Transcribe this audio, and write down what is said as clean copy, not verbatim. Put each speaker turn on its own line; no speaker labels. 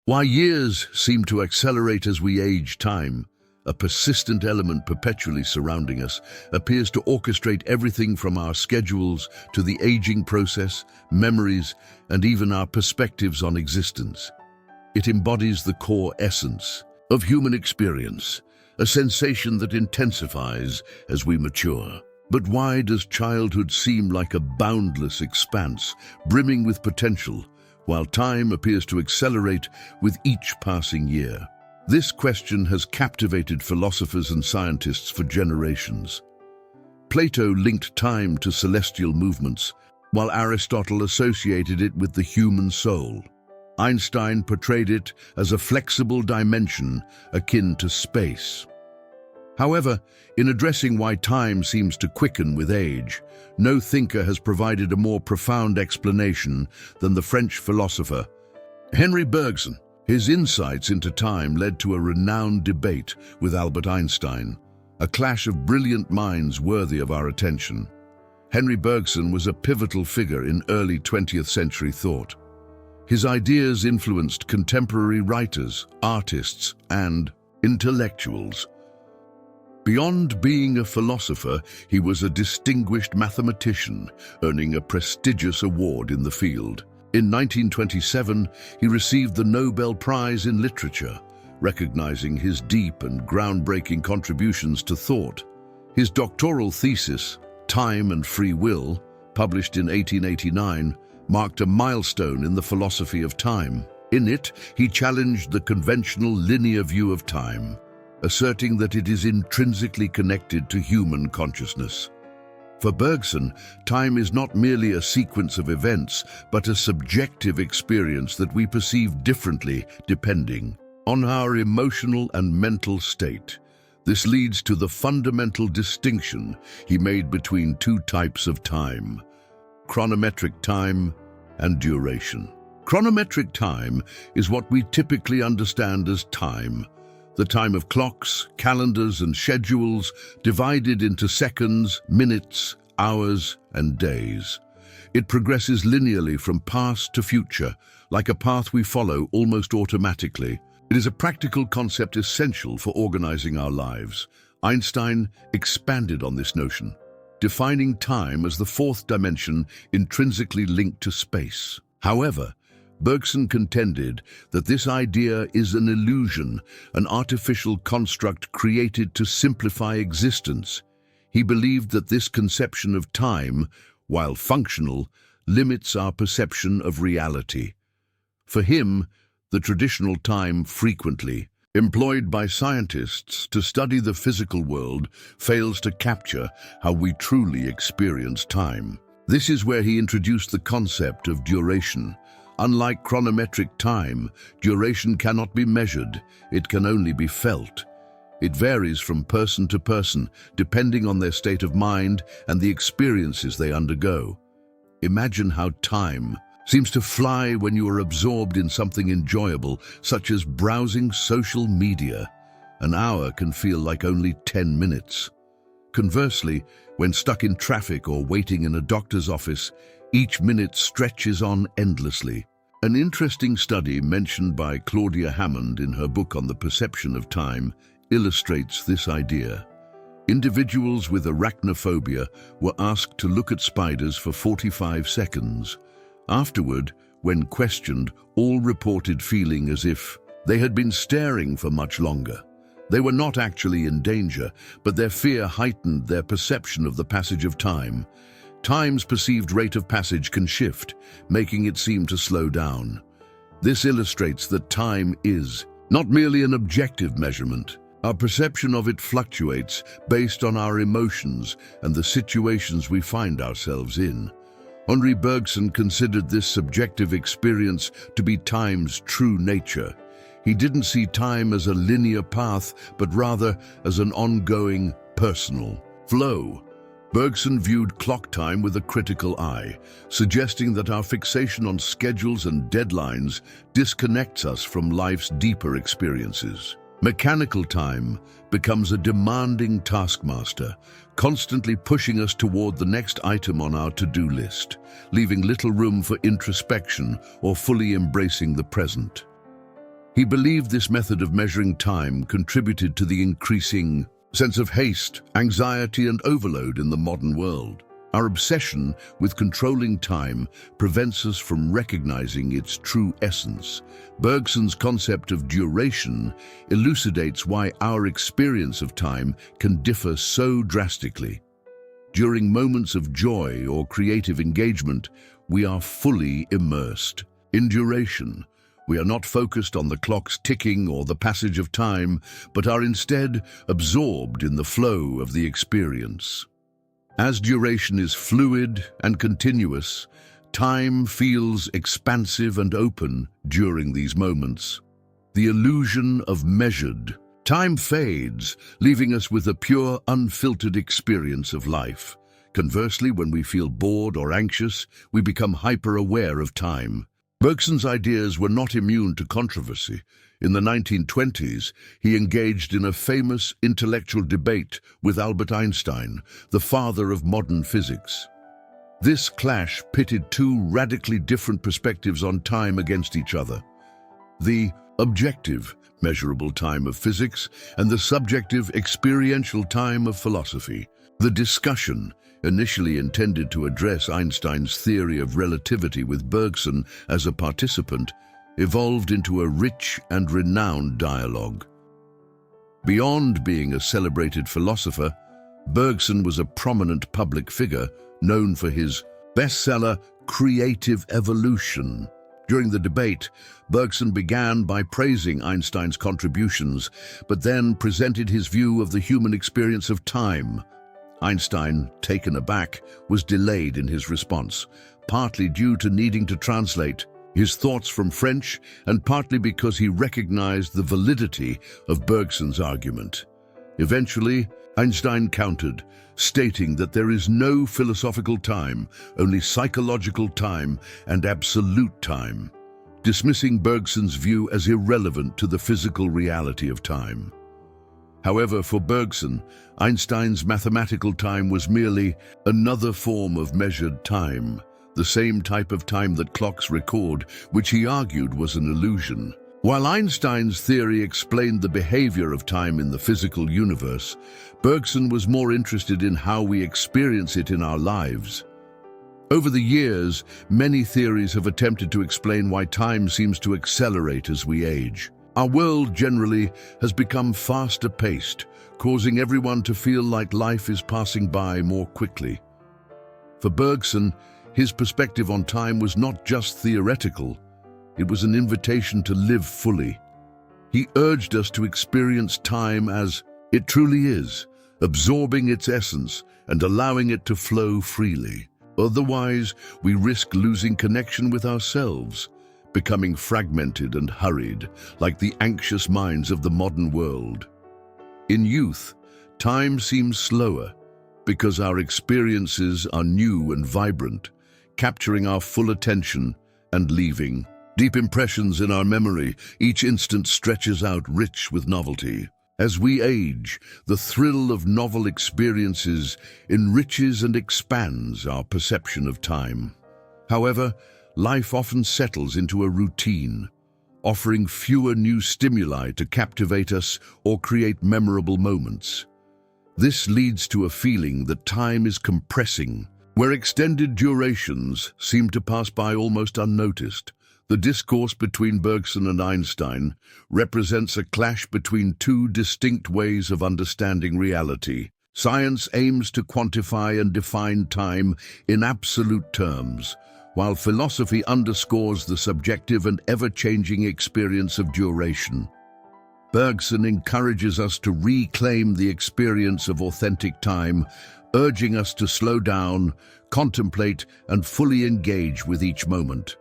While years seem to accelerate as we age, time, a persistent element perpetually surrounding us, appears to orchestrate everything from our schedules to the aging process, memories, and even our perspectives on existence. It embodies the core essence of human experience, a sensation that intensifies as we mature. But why does childhood seem like a boundless expanse, brimming with potential, while time appears to accelerate with each passing year? This question has captivated philosophers and scientists for generations. Plato linked time to celestial movements, while Aristotle associated it with the human soul. Einstein portrayed it as a flexible dimension akin to space. However, in addressing why time seems to quicken with age, no thinker has provided a more profound explanation than the French philosopher Henri Bergson. His insights into time led to a renowned debate with Albert Einstein, a clash of brilliant minds worthy of our attention. Henri Bergson was a pivotal figure in early 20th century thought. His ideas influenced contemporary writers, artists, and intellectuals. Beyond being a philosopher, he was a distinguished mathematician, earning a prestigious award in the field. In 1927, he received the Nobel Prize in Literature, recognizing his deep and groundbreaking contributions to thought. His doctoral thesis, Time and Free Will, published in 1889, marked a milestone in the philosophy of time. In it, he challenged the conventional linear view of time, asserting that it is intrinsically connected to human consciousness. For Bergson, time is not merely a sequence of events, but a subjective experience that we perceive differently depending on our emotional and mental state. This leads to the fundamental distinction he made between two types of time: chronometric time and duration. Chronometric time is what we typically understand as time, the time of clocks, calendars, and schedules divided into seconds, minutes, hours, and days. It progresses linearly from past to future, like a path we follow almost automatically. It is a practical concept essential for organizing our lives. Einstein expanded on this notion, defining time as the fourth dimension intrinsically linked to space. However, Bergson contended that this idea is an illusion, an artificial construct created to simplify existence. He believed that this conception of time, while functional, limits our perception of reality. For him, the traditional time frequently employed by scientists to study the physical world fails to capture how we truly experience time. This is where he introduced the concept of duration. Unlike chronometric time, duration cannot be measured, it can only be felt. It varies from person to person, depending on their state of mind and the experiences they undergo. Imagine how time seems to fly when you are absorbed in something enjoyable, such as browsing social media. An hour can feel like only 10 minutes. Conversely, when stuck in traffic or waiting in a doctor's office, each minute stretches on endlessly. An interesting study mentioned by Claudia Hammond in her book on the perception of time illustrates this idea. Individuals with arachnophobia were asked to look at spiders for 45 seconds. Afterward, when questioned, all reported feeling as if they had been staring for much longer. They were not actually in danger, but their fear heightened their perception of the passage of time. Time's perceived rate of passage can shift, making it seem to slow down. This illustrates that time is not merely an objective measurement. Our perception of it fluctuates based on our emotions and the situations we find ourselves in. Henri Bergson considered this subjective experience to be time's true nature. He didn't see time as a linear path, but rather as an ongoing, personal flow. Bergson viewed clock time with a critical eye, suggesting that our fixation on schedules and deadlines disconnects us from life's deeper experiences. Mechanical time becomes a demanding taskmaster, constantly pushing us toward the next item on our to-do list, leaving little room for introspection or fully embracing the present. He believed this method of measuring time contributed to the increasing sense of haste, anxiety, and overload in the modern world. Our obsession with controlling time prevents us from recognizing its true essence. Bergson's concept of duration elucidates why our experience of time can differ so drastically. During moments of joy or creative engagement, we are fully immersed. In duration, we are not focused on the clock's ticking or the passage of time, but are instead absorbed in the flow of the experience. As duration is fluid and continuous, time feels expansive and open during these moments. The illusion of measured time fades, leaving us with a pure, unfiltered experience of life. Conversely, when we feel bored or anxious, we become hyper-aware of time. Bergson's ideas were not immune to controversy. In the 1920s, he engaged in a famous intellectual debate with Albert Einstein, the father of modern physics. This clash pitted two radically different perspectives on time against each other: the objective, measurable time of physics and the subjective, experiential time of philosophy. The discussion, initially intended to address Einstein's theory of relativity with Bergson as a participant, evolved into a rich and renowned dialogue. Beyond being a celebrated philosopher, Bergson was a prominent public figure known for his bestseller, Creative Evolution. During the debate, Bergson began by praising Einstein's contributions, but then presented his view of the human experience of time. Einstein, taken aback, was delayed in his response, partly due to needing to translate his thoughts from French and partly because he recognized the validity of Bergson's argument. Eventually, Einstein countered, stating that there is no philosophical time, only psychological time and absolute time, dismissing Bergson's view as irrelevant to the physical reality of time. However, for Bergson, Einstein's mathematical time was merely another form of measured time, the same type of time that clocks record, which he argued was an illusion. While Einstein's theory explained the behavior of time in the physical universe, Bergson was more interested in how we experience it in our lives. Over the years, many theories have attempted to explain why time seems to accelerate as we age. Our world generally has become faster paced, causing everyone to feel like life is passing by more quickly. For Bergson, his perspective on time was not just theoretical, it was an invitation to live fully. He urged us to experience time as it truly is, absorbing its essence and allowing it to flow freely. Otherwise, we risk losing connection with ourselves, becoming fragmented and hurried, like the anxious minds of the modern world. In youth, time seems slower because our experiences are new and vibrant, capturing our full attention and leaving deep impressions in our memory. Each instant stretches out rich with novelty. As we age, the thrill of novel experiences enriches and expands our perception of time. However, life often settles into a routine, offering fewer new stimuli to captivate us or create memorable moments. This leads to a feeling that time is compressing, where extended durations seem to pass by almost unnoticed. The discourse between Bergson and Einstein represents a clash between two distinct ways of understanding reality. Science aims to quantify and define time in absolute terms, while philosophy underscores the subjective and ever-changing experience of duration. Bergson encourages us to reclaim the experience of authentic time, urging us to slow down, contemplate, and fully engage with each moment.